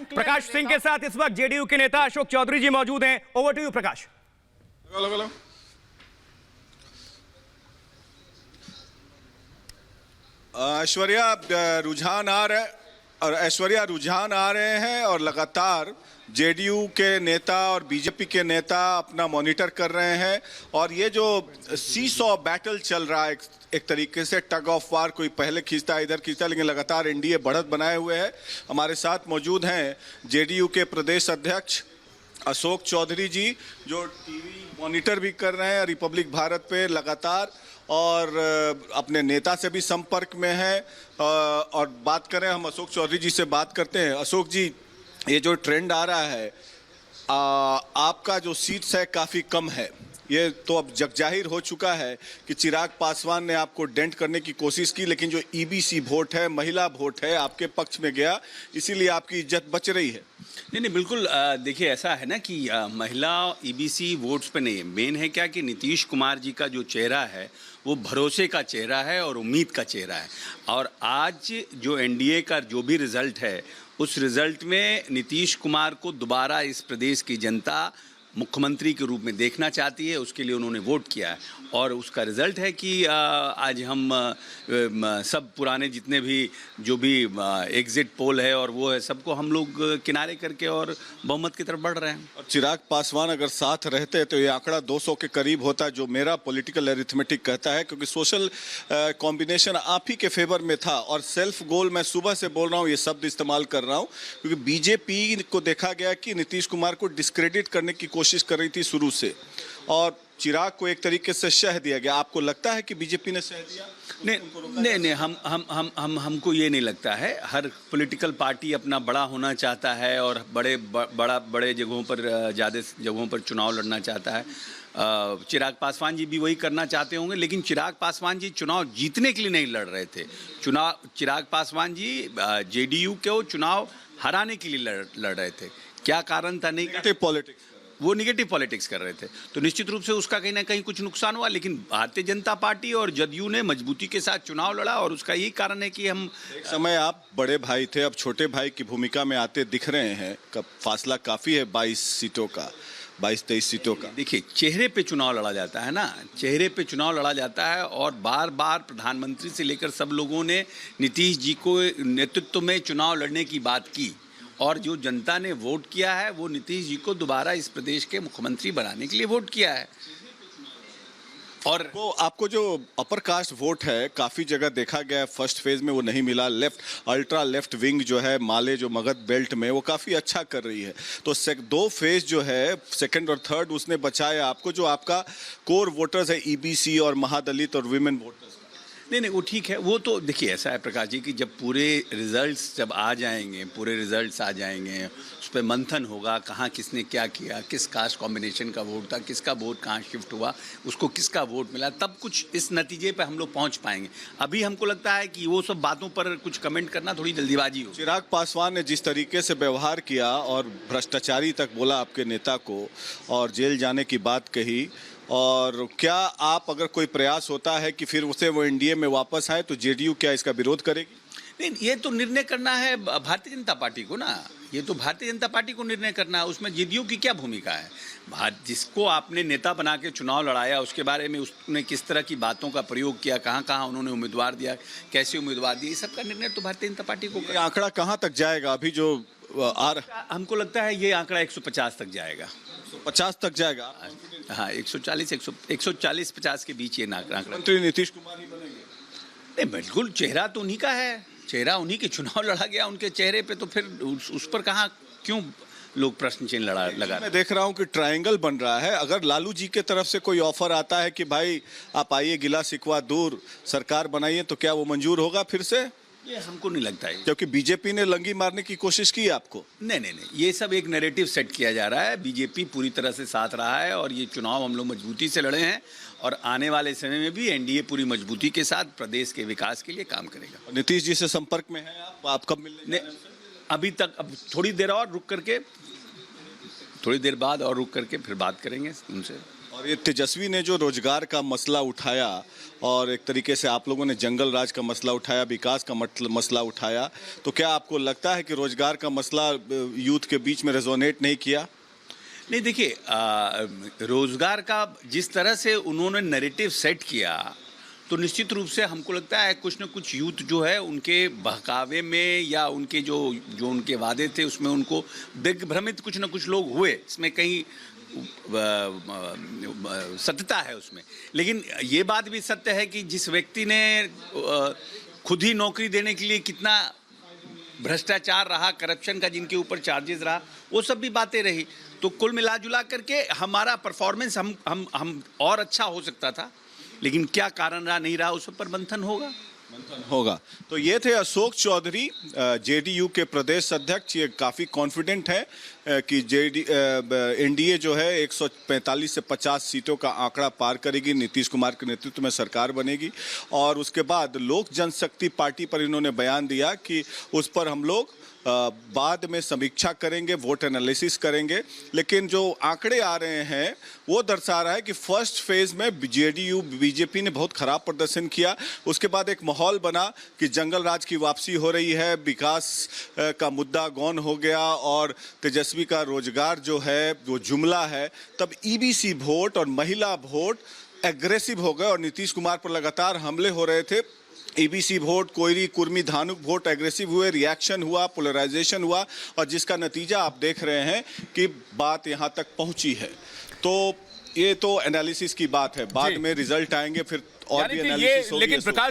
प्रकाश सिंह के साथ इस वक्त जेडीयू के नेता अशोक चौधरी जी मौजूद हैं। ओवर टू यू प्रकाश। ऐश्वर्या रुझान आ रहे हैं और लगातार जेडीयू के नेता और बीजेपी के नेता अपना मॉनिटर कर रहे हैं। और ये जो सीसॉ बैटल चल रहा है एक तरीके से टग ऑफ वार, कोई पहले खींचता है इधर खींचता है, लेकिन लगातार एनडीए बढ़त बनाए हुए है। हमारे साथ मौजूद हैं जेडीयू के प्रदेश अध्यक्ष अशोक चौधरी जी, जो टीवी मॉनिटर भी कर रहे हैं रिपब्लिक भारत पे लगातार, और अपने नेता से भी संपर्क में है। और बात करें, हम अशोक चौधरी जी से बात करते हैं। अशोक जी, ये जो ट्रेंड आ रहा है, आपका जो सीट्स है काफ़ी कम है, ये तो अब जगजाहिर हो चुका है कि चिराग पासवान ने आपको डेंट करने की कोशिश की, लेकिन जो ईबीसी वोट है, महिला वोट है, आपके पक्ष में गया, इसीलिए आपकी इज्जत बच रही है। नहीं, बिल्कुल। देखिए, ऐसा है ना कि महिला ईबीसी वोट्स पे नहीं, मेन है क्या कि नीतीश कुमार जी का जो चेहरा है वो भरोसे का चेहरा है और उम्मीद का चेहरा है। और आज जो एनडीए का जो भी रिजल्ट है, उस रिजल्ट में नीतीश कुमार को दोबारा इस प्रदेश की जनता मुख्यमंत्री के रूप में देखना चाहती है, उसके लिए उन्होंने वोट किया है। और उसका रिजल्ट है कि आज हम सब पुराने जितने भी जो भी एग्जिट पोल है और वो है, सबको हम लोग किनारे करके और बहुमत की तरफ बढ़ रहे हैं। और चिराग पासवान अगर साथ रहते तो ये आंकड़ा 200 के करीब होता, जो मेरा पॉलिटिकल अरिथमेटिक कहता है, क्योंकि सोशल कॉम्बिनेशन आप ही के फेवर में था। और सेल्फ गोल, मैं सुबह से बोल रहा हूँ, ये शब्द इस्तेमाल कर रहा हूँ, क्योंकि बीजेपी को देखा गया कि नीतीश कुमार को डिस्क्रेडिट करने की कोशिश कर रही थी शुरू से, और चिराग को एक तरीके से शह दिया गया। आपको लगता है कि बीजेपी ने शह दिया? नहीं, हमको ये नहीं लगता है। हर पॉलिटिकल पार्टी अपना बड़ा होना चाहता है और बड़े जगहों पर, ज़्यादा जगहों पर चुनाव लड़ना चाहता है। चिराग पासवान जी भी वही करना चाहते होंगे, लेकिन चिराग पासवान जी चुनाव जीतने के लिए नहीं लड़ रहे थे। चिराग पासवान जी जेडीयू को चुनाव हराने के लिए लड़ रहे थे। क्या कारण था? वो निगेटिव पॉलिटिक्स कर रहे थे, तो निश्चित रूप से उसका कहीं ना कहीं कुछ नुकसान हुआ। लेकिन भारतीय जनता पार्टी और जदयू ने मजबूती के साथ चुनाव लड़ा, और उसका यही कारण है कि हम एक समय आप बड़े भाई थे, अब छोटे भाई की भूमिका में आते दिख रहे हैं। फासला काफ़ी है, 22-23 सीटों का। देखिए, चेहरे पे चुनाव लड़ा जाता है ना, चेहरे पे चुनाव लड़ा जाता है। और बार बार प्रधानमंत्री से लेकर सब लोगों ने नीतीश जी को नेतृत्व में चुनाव लड़ने की बात की, और जो जनता ने वोट किया है वो नीतीश जी को दोबारा इस प्रदेश के मुख्यमंत्री बनाने के लिए वोट किया है। और वो आपको जो अपर कास्ट वोट है, काफ़ी जगह देखा गया फर्स्ट फेज में वो नहीं मिला। अल्ट्रा लेफ्ट विंग जो है माले, जो मगध बेल्ट में, वो काफ़ी अच्छा कर रही है। तो 2 फेज जो है, सेकंड और थर्ड, उसने बचाया आपको। जो आपका कोर वोटर्स है ईबीसी और महादलित और विमेन वोटर्स, नहीं, वो ठीक है। वो तो देखिए, ऐसा है प्रकाश जी कि जब पूरे रिजल्ट्स आ जाएंगे, उस पर मंथन होगा, कहाँ किसने क्या किया, किस कास्ट कॉम्बिनेशन का वोट था, किसका वोट कहाँ शिफ्ट हुआ, उसको किसका वोट मिला, तब कुछ इस नतीजे पे हम लोग पहुँच पाएंगे। अभी हमको लगता है कि वो सब बातों पर कुछ कमेंट करना थोड़ी जल्दीबाजी हो। चिराग पासवान ने जिस तरीके से व्यवहार किया और भ्रष्टाचारी तक बोला आपके नेता को, और जेल जाने की बात कही, और क्या आप, अगर कोई प्रयास होता है कि फिर उसे वो एनडीए में वापस आए, तो जेडीयू क्या इसका विरोध करेगी? नहीं, ये तो निर्णय करना है भारतीय जनता पार्टी को ना, ये तो भारतीय जनता पार्टी को निर्णय करना है। उसमें जेडीयू की क्या भूमिका है? जिसको आपने नेता बना के चुनाव लड़ाया, उसके बारे में उसने किस तरह की बातों का प्रयोग किया, कहाँ कहाँ उन्होंने उम्मीदवार दिया, कैसे उम्मीदवार दिए, सब का निर्णय तो भारतीय जनता पार्टी को। ये आंकड़ा कहाँ तक जाएगा अभी जो आ रहा? हमको लगता है ये आंकड़ा 150 तक जाएगा। 50 तक जाएगा? हाँ, 140-50 के बीच ये आंकड़ा। मंत्री नीतीश कुमार ही बनेंगे? नहीं, बिल्कुल, चेहरा तो उन्हीं का है, चेहरा उन्हीं के चुनाव लड़ा गया, उनके चेहरे पे, तो फिर उस पर कहाँ क्यों लोग प्रश्न चिन्ह लगा। मैं देख रहा हूँ कि ट्रायंगल बन रहा है। अगर लालू जी के तरफ से कोई ऑफर आता है कि भाई आप आइए, गिला शिकवा दूर, सरकार बनाइए, तो क्या वो मंजूर होगा फिर से? ये हमको नहीं लगता है, क्योंकि बीजेपी ने लंगी मारने की कोशिश की आपको। नहीं, ये सब एक नैरेटिव सेट किया जा रहा है। बीजेपी पूरी तरह से साथ रहा है, और ये चुनाव हम लोग मजबूती से लड़े हैं, और आने वाले समय में भी एनडीए पूरी मजबूती के साथ प्रदेश के विकास के लिए काम करेगा। नीतीश जी से संपर्क में हैं आप कब मिलने? अभी तक, अब थोड़ी देर बाद और रुक करके फिर बात करेंगे उनसे। और ये तेजस्वी ने जो रोजगार का मसला उठाया और एक तरीके से आप लोगों ने जंगल राज का मसला उठाया, विकास का मसला उठाया, तो क्या आपको लगता है कि रोजगार का मसला यूथ के बीच में रेजोनेट नहीं किया? नहीं, देखिए, रोजगार का जिस तरह से उन्होंने नैरेटिव सेट किया, तो निश्चित रूप से हमको लगता है कुछ न कुछ यूथ जो है उनके बहकावे में या उनके जो उनके वादे थे उसमें उनको दिग्भ्रमित कुछ न कुछ लोग हुए। इसमें कहीं सत्यता है उसमें, लेकिन ये बात भी सत्य है कि जिस व्यक्ति ने खुद ही नौकरी देने के लिए कितना भ्रष्टाचार रहा, करप्शन का जिनके ऊपर चार्जेस रहा, वो सब भी बातें रही। तो कुल मिला जुला करके हमारा परफॉर्मेंस हम और अच्छा हो सकता था, लेकिन क्या कारण रहा नहीं रहा उस पर मंथन होगा। तो ये थे अशोक चौधरी, जेडीयू के प्रदेश अध्यक्ष। ये काफ़ी कॉन्फिडेंट है कि एनडीए जो है 145 से 50 सीटों का आंकड़ा पार करेगी, नीतीश कुमार के नेतृत्व में सरकार बनेगी। और उसके बाद लोक जनशक्ति पार्टी पर इन्होंने बयान दिया कि उस पर हम लोग बाद में समीक्षा करेंगे, वोट एनालिसिस करेंगे। लेकिन जो आंकड़े आ रहे हैं वो दर्शा रहा है कि फर्स्ट फेज में जेडीयू बीजेपी ने बहुत खराब प्रदर्शन किया। उसके बाद एक माहौल बना कि जंगल राज की वापसी हो रही है, विकास का मुद्दा गौन हो गया और तेजस्वी का रोजगार जो है वो जुमला है। तब ईबीसी वोट और महिला वोट एग्रेसिव हो गए और नीतीश कुमार पर लगातार हमले हो रहे थे। EBC vote, Koeri, Kurmi, Dhanuk vote aggressive हुए, रिएक्शन हुआ, पोलराइजेशन हुआ और जिसका नतीजा आप देख रहे हैं कि बात यहाँ तक पहुंची है। तो ये तो एनालिसिस की बात है, बाद में रिजल्ट आएंगे फिर और भी एनालिसिस होगी। लेकिन प्रकाश